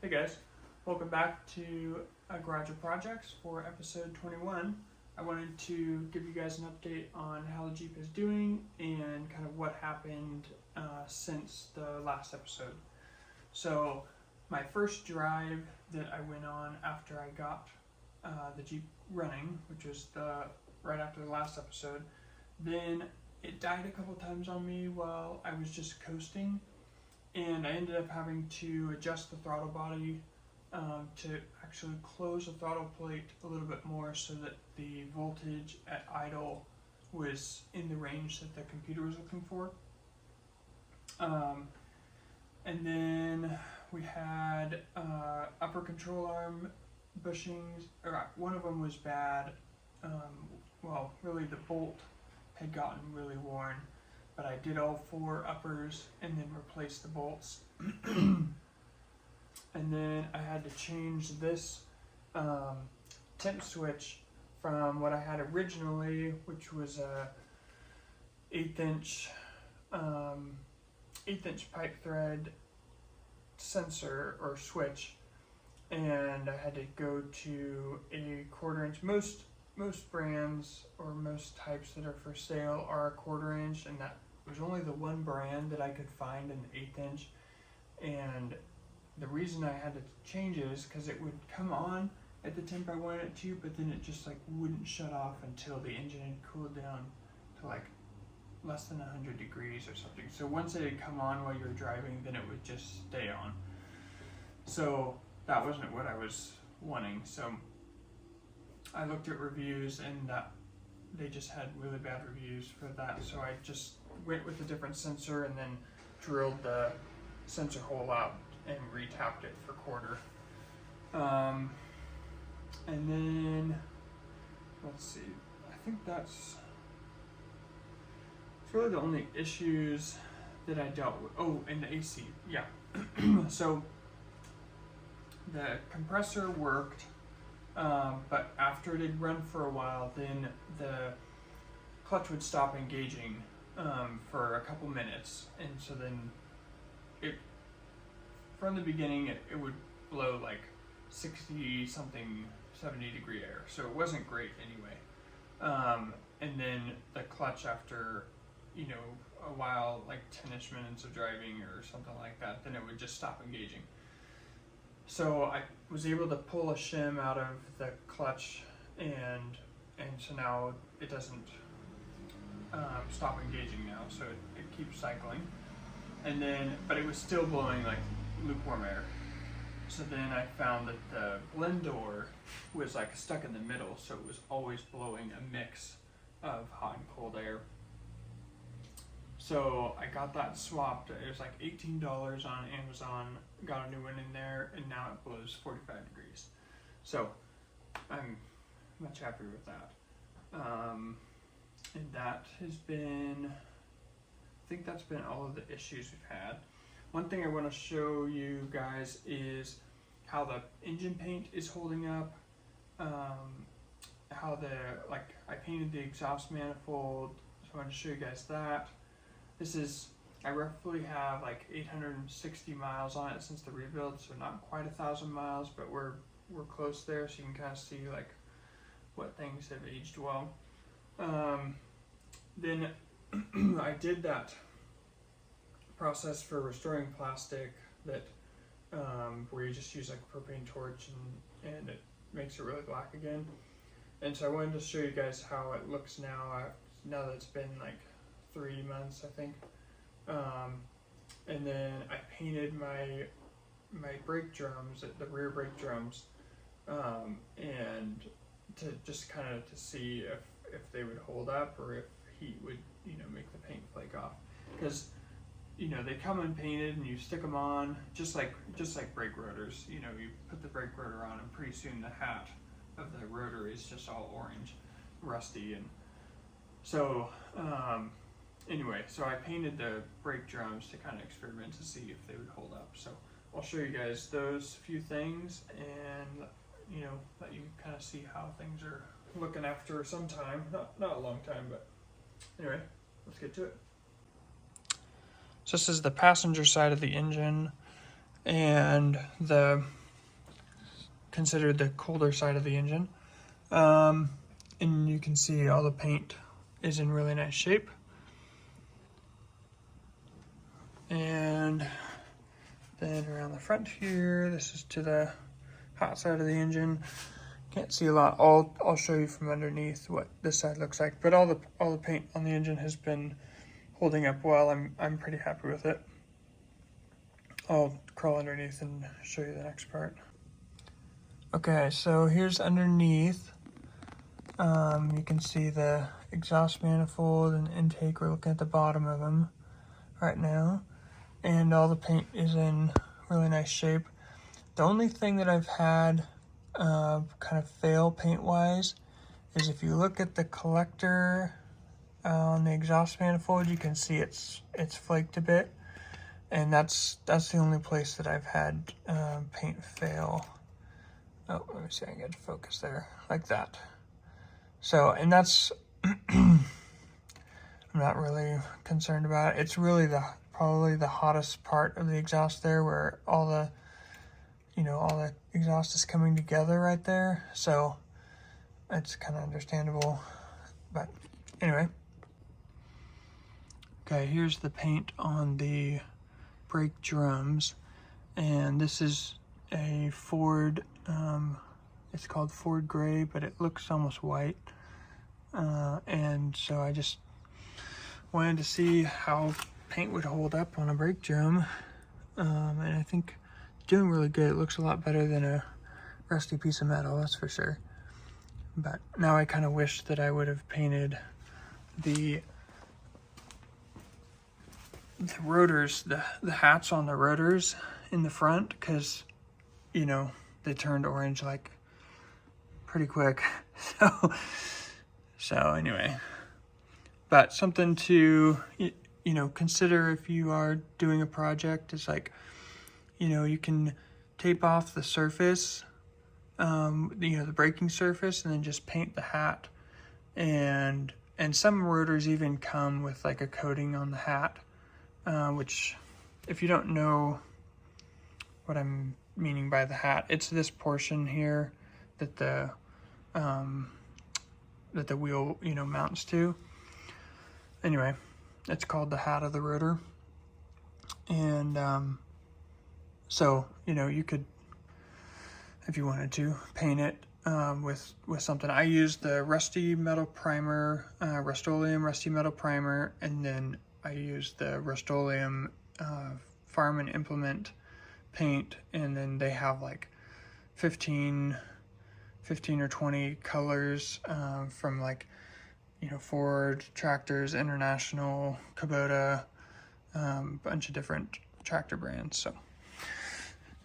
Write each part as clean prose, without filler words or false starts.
Hey guys, welcome back to Garage of Projects for episode 21. I wanted to give you guys an update on how the Jeep is doing and kind of what happened since the last episode. So my first drive that I went on after I got the Jeep running, which was right after the last episode, then it died a couple times on me while I was just coasting. And I ended up having to adjust the throttle body to actually close the throttle plate a little bit more so that the voltage at idle was in the range that the computer was looking for. And then we had upper control arm bushings, or one of them was bad. Well, really the bolt had gotten really worn. But I did all four uppers and then replaced the bolts. And then I had to change this temp switch from what I had originally, which was a 1/8" pipe thread sensor or switch, and I had to go to a 1/4". Most brands or most types that are for sale are a 1/4", and that was only the one brand that I could find in 1/8". And the reason I had to change it is because it would come on at the temp I wanted it to, but then it just like wouldn't shut off until the engine had cooled down to like less than 100 degrees or something. So once it had come on while you were driving, then it would just stay on. So that wasn't what I was wanting. So I looked at reviews and they just had really bad reviews for that, so I just went with a different sensor and then drilled the sensor hole out and retapped it for 1/4. And then let's see, I think that's really the only issues that I dealt with. Oh, and the AC, yeah. So the compressor worked. But after it had run for a while, then the clutch would stop engaging for a couple minutes, and so then from the beginning it would blow like 60 something 70 degree air, so it wasn't great anyway. And then the clutch, after a while, like 10ish minutes of driving or something like that, then it would just stop engaging. So I was able to pull a shim out of the clutch, and so now it doesn't stop engaging now, so it keeps cycling. And then, but it was still blowing like lukewarm air. So then I found that the blend door was like stuck in the middle, so it was always blowing a mix of hot and cold air. So I got that swapped. It was like $18 on Amazon, got a new one in there, and now it blows 45 degrees. So I'm much happier with that. And that has been, I think that's been all of the issues we've had. One thing I want to show you guys is how the engine paint is holding up. How I painted the exhaust manifold, so I want to show you guys that. This is, I roughly have like 860 miles on it since the rebuild, so not quite 1,000 miles, but we're close there, so you can kind of see like what things have aged well. Then I did that process for restoring plastic that where you just use like a propane torch and it makes it really black again. And so I wanted to show you guys how it looks now that it's been like 3 months, I think. And then I painted my brake drums, the rear brake drums, and to just kind of to see if they would hold up or if heat would make the paint flake off, because they come unpainted and you stick them on just like brake rotors. You put the brake rotor on and pretty soon the hat of the rotor is just all orange, rusty. And so anyway, so I painted the brake drums to kind of experiment to see if they would hold up. So I'll show you guys those few things and let you kind of see how things are looking after some time. Not a long time, but anyway, let's get to it. So this is the passenger side of the engine. and considered the colder side of the engine. And you can see all the paint is in really nice shape. And then around the front here, this is to the hot side of the engine. Can't see a lot. I'll show you from underneath what this side looks like. But all the paint on the engine has been holding up well. I'm pretty happy with it. I'll crawl underneath and show you the next part. Okay, so here's underneath. You can see the exhaust manifold and intake. We're looking at the bottom of them right now. And all the paint is in really nice shape. The only thing that I've had kind of fail paint-wise is if you look at the collector on the exhaust manifold, you can see it's flaked a bit. And that's the only place that I've had paint fail. Oh, let me see, I can get focus there, like that. So, and that's, I'm not really concerned about it. It's really probably the hottest part of the exhaust there, where all the exhaust is coming together right there. So it's kind of understandable, but anyway. Okay, here's the paint on the brake drums, and this is a Ford, it's called Ford Gray, but it looks almost white, and so I just wanted to see how paint would hold up on a brake drum, and I think it's doing really good. It looks a lot better than a rusty piece of metal, that's for sure. But now I kind of wish that I would have painted the rotors, the hats on the rotors in the front, because they turned orange like pretty quick. So anyway, but something to consider if you are doing a project is like, you can tape off the surface, the braking surface, and then just paint the hat. And some rotors even come with like a coating on the hat, which, if you don't know what I'm meaning by the hat, it's this portion here that the wheel mounts to. Anyway, it's called the hat of the rotor. And so you could, if you wanted to, paint it with something. I used the rusty metal primer, Rust-Oleum rusty metal primer, and then I used the Rust-Oleum Farm and Implement paint, and then they have like 15 or 20 colors from like Ford, Tractors, International, Kubota, bunch of different tractor brands. So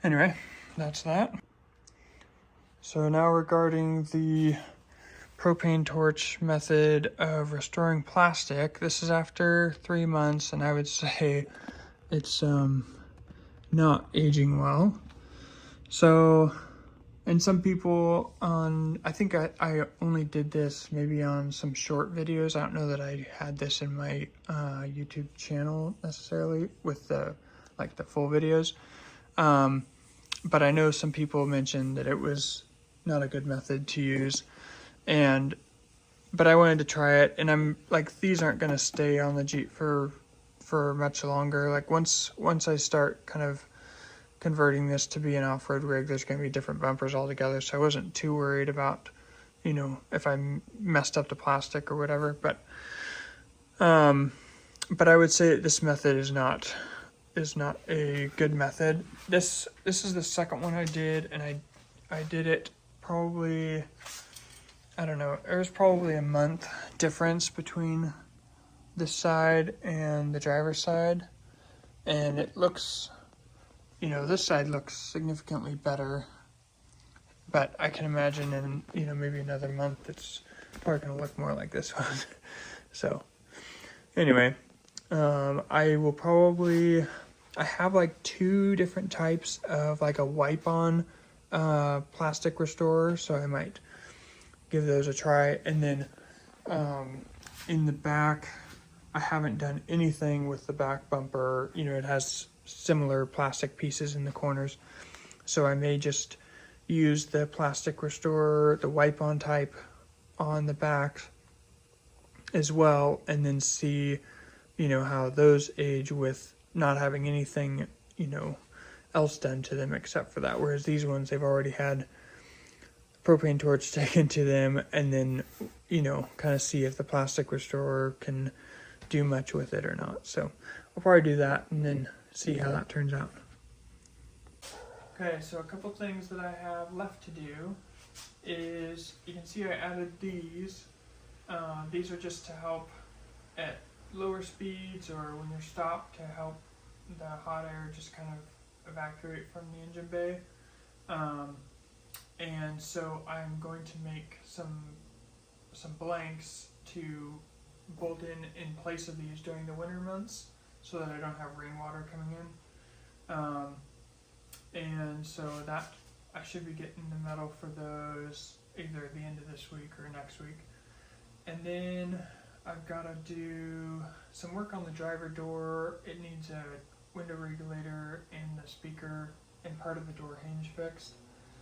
anyway, that's that. So now regarding the propane torch method of restoring plastic, this is after 3 months, and I would say it's not aging well. So, and some people I think I only did this maybe on some short videos. I don't know that I had this in my YouTube channel necessarily with the full videos. But I know some people mentioned that it was not a good method to use, but I wanted to try it, and I'm like, these aren't going to stay on the Jeep for much longer. Like once I start kind of converting this to be an off-road rig, there's going to be different bumpers altogether, so I wasn't too worried about if I messed up the plastic or whatever. But I would say that this method is not a good method. This is the second one I did, and I did it probably, I don't know, there was probably a month difference between this side and the driver's side, and it looks, this side looks significantly better, but I can imagine in maybe another month it's probably going to look more like this one. So anyway, I have like 2 different types of like a wipe-on plastic restorer, so I might give those a try. And then in the back, I haven't done anything with the back bumper. It has similar plastic pieces in the corners. So I may just use the plastic restorer, the wipe-on type on the back as well, and then see, how those age with not having anything, else done to them except for that. Whereas these ones, they've already had propane torch taken to them, and then, kind of see if the plastic restorer can do much with it or not. So I'll probably do that and then see how that turns out. Okay, so a couple things that I have left to do is, you can see I added these. These are just to help at lower speeds or when you're stopped, to help the hot air just kind of evacuate from the engine bay. And so I'm going to make some blanks to bolt in place of these during the winter months, so that I don't have rainwater coming in. And so that I should be getting the metal for those either at the end of this week or next week. And then I've got to do some work on the driver door. It needs a window regulator and the speaker and part of the door hinge fixed.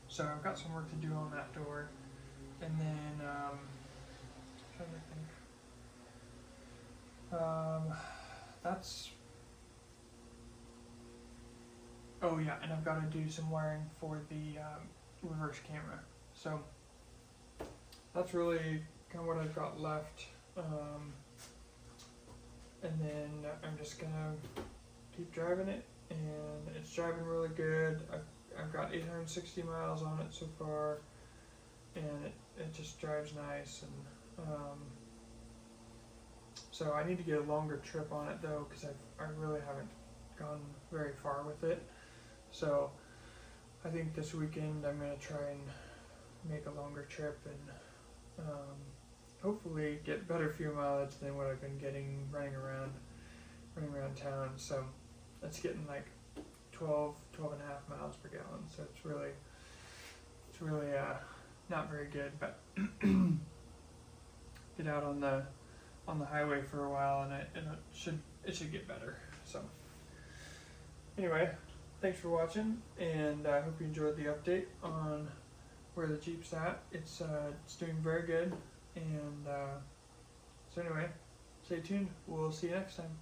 So I've got some work to do on that door. And then, trying to think. That's. Oh yeah, and I've got to do some wiring for the reverse camera. So that's really kind of what I've got left. And then I'm just gonna keep driving it, and it's driving really good. I've got 860 miles on it so far, and it just drives nice. And so I need to get a longer trip on it though, because I really haven't gone very far with it. So I think this weekend I'm gonna try and make a longer trip and hopefully get better fuel mileage than what I've been getting running around town. So that's getting like 12 and a half miles per gallon. So it's really not very good, but get out on the highway for a while and it should get better. So anyway, thanks for watching, and I hope you enjoyed the update on where the Jeep's at. It's doing very good, and so anyway, stay tuned. We'll see you next time.